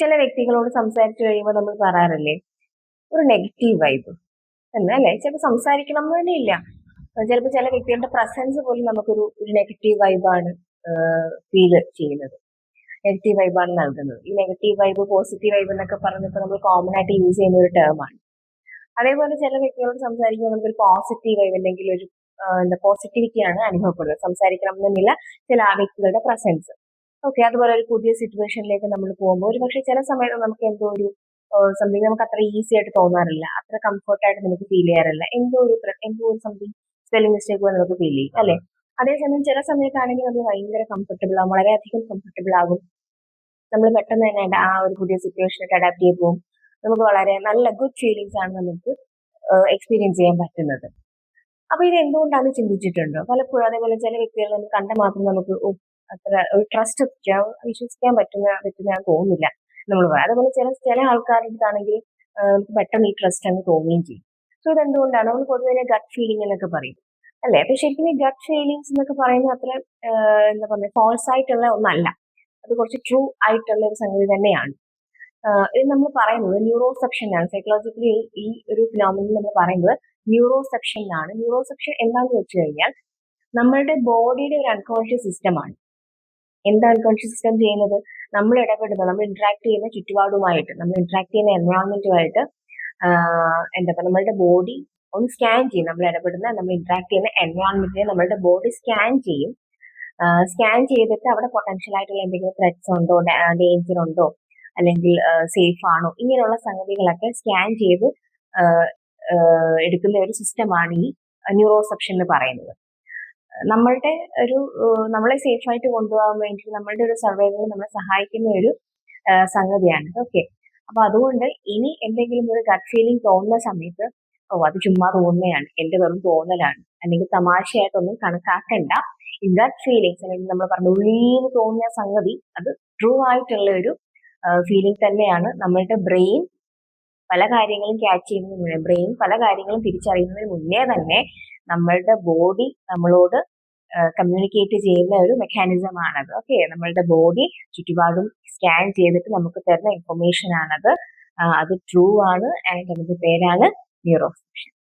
ചില വ്യക്തികളോട് സംസാരിച്ചു കഴിയുമ്പോൾ നമ്മൾ പറയാറില്ലേ, ഒരു നെഗറ്റീവ് വൈബ് എന്നല്ലേ. ചിലപ്പോൾ സംസാരിക്കണം എന്ന് തന്നെ ഇല്ല, ചിലപ്പോൾ ചില വ്യക്തികളുടെ പ്രസൻസ് പോലും നമുക്കൊരു നെഗറ്റീവ് വൈബാണ് ഫീൽ ചെയ്യുന്നത്, നെഗറ്റീവ് വൈബാണ് നൽകുന്നത്. ഈ നെഗറ്റീവ് വൈബ് പോസിറ്റീവ് വൈബ് എന്നൊക്കെ പറഞ്ഞിട്ട് നമ്മൾ കോമൺ ആയിട്ട് യൂസ് ചെയ്യുന്ന ഒരു ടേമാണ്. അതേപോലെ ചില വ്യക്തികളോട് സംസാരിക്കുമ്പോൾ നമുക്കൊരു പോസിറ്റീവ് വൈബ് അല്ലെങ്കിൽ ഒരു പോസിറ്റിവിറ്റിയാണ് അനുഭവപ്പെടുന്നത്. സംസാരിക്കണം എന്നില്ല ചില ആ വ്യക്തികളുടെ പ്രസൻസ്. ഓക്കെ, അതുപോലെ ഒരു പുതിയ സിറ്റുവേഷനിലേക്ക് നമ്മൾ പോകുമ്പോൾ ഒരു പക്ഷേ ചില സമയത്ത് നമുക്ക് എന്തോ ഒരു സംതിങ് നമുക്ക് അത്ര ഈസി ആയിട്ട് തോന്നാറില്ല, അത്ര കംഫർട്ടായിട്ട് നമുക്ക് ഫീൽ ചെയ്യാറില്ല, എന്തോ ഒരു സംതിങ് സ്പെല്ലിംഗ് മിസ്റ്റേക്ക് പോലെ നമുക്ക് ഫീൽ ചെയ്യും അല്ലെ. അതേസമയം ചില സമയത്താണെങ്കിൽ നമ്മൾ ഭയങ്കര കംഫർട്ടബിൾ ആകും, വളരെയധികം കംഫർട്ടബിൾ ആകും. നമ്മൾ പെട്ടെന്ന് തന്നെ ആ ഒരു പുതിയ സിറ്റുവേഷനൊക്കെ അഡാപ്റ്റ് ചെയ്ത് പോകും. നമുക്ക് വളരെ നല്ല ഗുഡ് ഫീലിങ്സ് ആണ് നമുക്ക് എക്സ്പീരിയൻസ് ചെയ്യാൻ പറ്റുന്നത്. അപ്പൊ ഇത് എന്തുകൊണ്ടാണ് ചിന്തിച്ചിട്ടുണ്ടോ പലപ്പോഴും? അതേപോലെ ചില വ്യക്തികൾ നമുക്ക് കണ്ട മാത്രം നമുക്ക് അത്ര ഒരു ട്രസ്റ്റ് വിശ്വസിക്കാൻ പറ്റുന്ന തോന്നുന്നില്ല നമ്മൾ പറയാം. അതേപോലെ ചില ആൾക്കാരുടെ അടുത്താണെങ്കിൽ നമുക്ക് പെട്ടെന്ന് ഈ ട്രസ്റ്റ് അങ്ങ് തോന്നുകയും ചെയ്യും. സോ ഇത് എന്തുകൊണ്ടാണ്? നമ്മൾ പൊതുവെ ഗട്ട് ഫീലിംഗ് എന്നൊക്കെ പറയും അല്ലെ. അപ്പൊ ശരിക്കും ഈ ഗട്ട് ഫീലിങ്സ് എന്നൊക്കെ പറയുന്നത് അത്ര എന്താ പറയുക, ഫോൾസ് ആയിട്ടുള്ള ഒന്നല്ല, അത് കുറച്ച് ട്രൂ ആയിട്ടുള്ള ഒരു സംഗതി തന്നെയാണ്. ഇത് നമ്മൾ പറയുന്നത് ന്യൂറോസെപ്ഷൻ ആണ്. സൈക്കോളജിക്കലി ഈ ഒരു ഫിനോമിനൻ നമ്മൾ പറയുന്നത് ന്യൂറോസെപ്ഷൻ ആണ്. ന്യൂറോസെപ്ഷൻ എന്താണെന്ന് വെച്ച് കഴിഞ്ഞാൽ നമ്മളുടെ ബോഡിയുടെ ഒരു അൺകോൺഷ്യസ് സിസ്റ്റമാണ്. എന്താ അൺകോൺഷ്യസ് സിസ്റ്റം ചെയ്യുന്നത്? നമ്മൾ ഇടപെടുന്നത്, നമ്മൾ ഇന്ററാക്ട് ചെയ്യുന്ന ചുറ്റുപാടുമായിട്ട്, നമ്മൾ ഇന്ററാക്ട് ചെയ്യുന്ന എൻവയോൺമെന്റുമായിട്ട് എന്താ പറയുക, നമ്മളുടെ ബോഡി ഒന്ന് സ്കാൻ ചെയ്യും. നമ്മൾ ഇടപെടുന്ന, നമ്മൾ ഇന്ററാക്ട് ചെയ്യുന്ന എൻവയോൺമെന്റിനെ നമ്മളുടെ ബോഡി സ്കാൻ ചെയ്യും. സ്കാൻ ചെയ്തിട്ട് അവിടെ പൊട്ടൻഷ്യൽ ആയിട്ടുള്ള എന്തെങ്കിലും ത്രെറ്റ്സ് ഉണ്ടോ, ഡേഞ്ചർ ഉണ്ടോ, അല്ലെങ്കിൽ സേഫ് ആണോ, ഇങ്ങനെയുള്ള സംഗതികളൊക്കെ സ്കാൻ ചെയ്ത് എടുക്കുന്ന ഒരു സിസ്റ്റമാണ് ഈ ന്യൂറോസെപ്ഷൻ എന്ന് പറയുന്നത്. നമ്മളുടെ നമ്മളെ സേഫ് ആയിട്ട് കൊണ്ടുപോകാൻ വേണ്ടി നമ്മളുടെ ഒരു സർവൈവലിൽ നമ്മളെ സഹായിക്കുന്ന ഒരു സംഗതിയാണ്. ഓക്കെ, അപ്പൊ അതുകൊണ്ട് ഇനി എന്തെങ്കിലും ഒരു ഗട്ട് ഫീലിംഗ് തോന്നുന്ന സമയത്ത് അത് ചുമ്മാ തോന്നുന്നതാണ്, എന്റെ വെറും തോന്നലാണ്, അല്ലെങ്കിൽ തമാശയായിട്ടൊന്നും കണക്കാക്കണ്ട. ഈ ഗട്ട് ഫീലിങ്സ് അല്ലെങ്കിൽ നമ്മൾ പറഞ്ഞ ഉള്ളിന്ന് തോന്നിയ സംഗതി അത് ട്രൂ ആയിട്ടുള്ള ഒരു ഫീലിംഗ് തന്നെയാണ്. നമ്മളുടെ ബ്രെയിൻ പല കാര്യങ്ങളും ക്യാച്ച് ചെയ്യുന്നതിന് മുന്നേ, ബ്രെയിൻ പല കാര്യങ്ങളും തിരിച്ചറിയുന്നതിന് മുന്നേ തന്നെ നമ്മളുടെ ബോഡി നമ്മളോട് കമ്മ്യൂണിക്കേറ്റ് ചെയ്യുന്ന ഒരു മെക്കാനിസം ആണത്. ഓക്കെ, നമ്മളുടെ ബോഡി ചുറ്റുപാടും സ്കാൻ ചെയ്തിട്ട് നമുക്ക് തരുന്ന ഇൻഫർമേഷൻ ആണത്. അത് ട്രൂ ആണ്. ആൻഡ് അതിന്റെ പേരാണ് ന്യൂറോസെപ്ഷൻ.